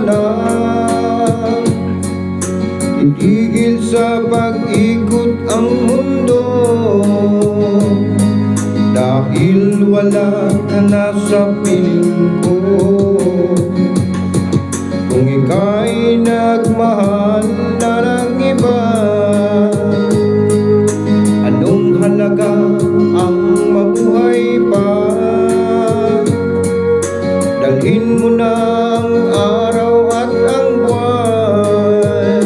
lang titigil sa pag-ikot ang mundo, dahil wala ka na sa piling ko. Kung ika'y nagmahal na ng iba, anong halaga ang mabuhay pa? Dalhin mo na ang araw at ang buwan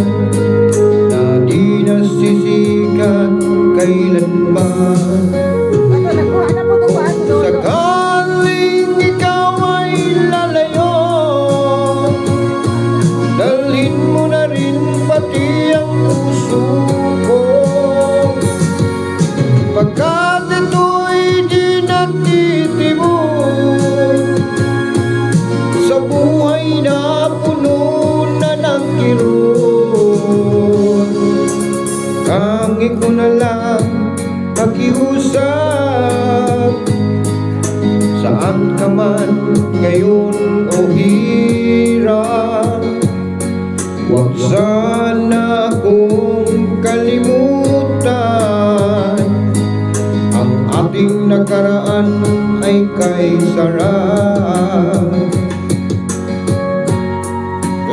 na di nasisikat kailanman. Sakaling ikaw ay lalayo, dalhin mo na rin pati ang puso ko, pagkat ito'y di nagtitibok sa buhay na puno na ng kirot. Tangi ko na lang pakiusap, saan ka man ngayon o hirap, huwag sana akong kalimutan. Ang ating nakaraan ay kay sarap.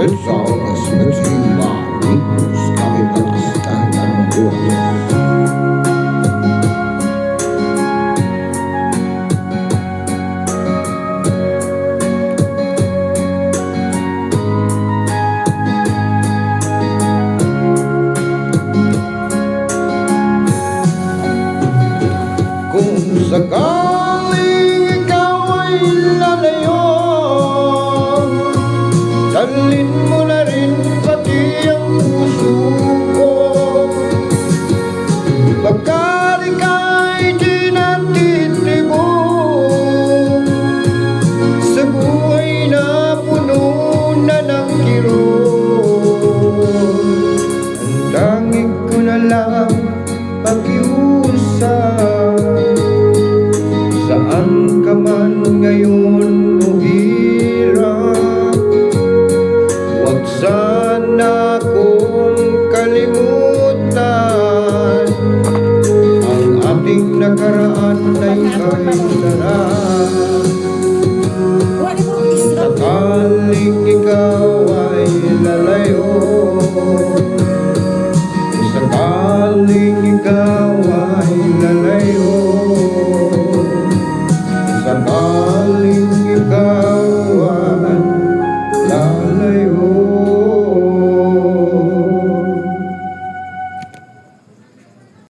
That song is mixing by Rico's kahit katastahan ng buhay. Kung sakaling ikaw ay lalayo, dalhin mo na rin pati ang puso ko, pagkat ika'y di natitibok sa buhay na puno na ng kirot. Ang tanging ko na lang pakiusap, saan ka man ngayon o hirap, huwag sana akong kalimutan. Ang ating nakaraan ay kay sarap. Sakaling ikaw ay lalayo,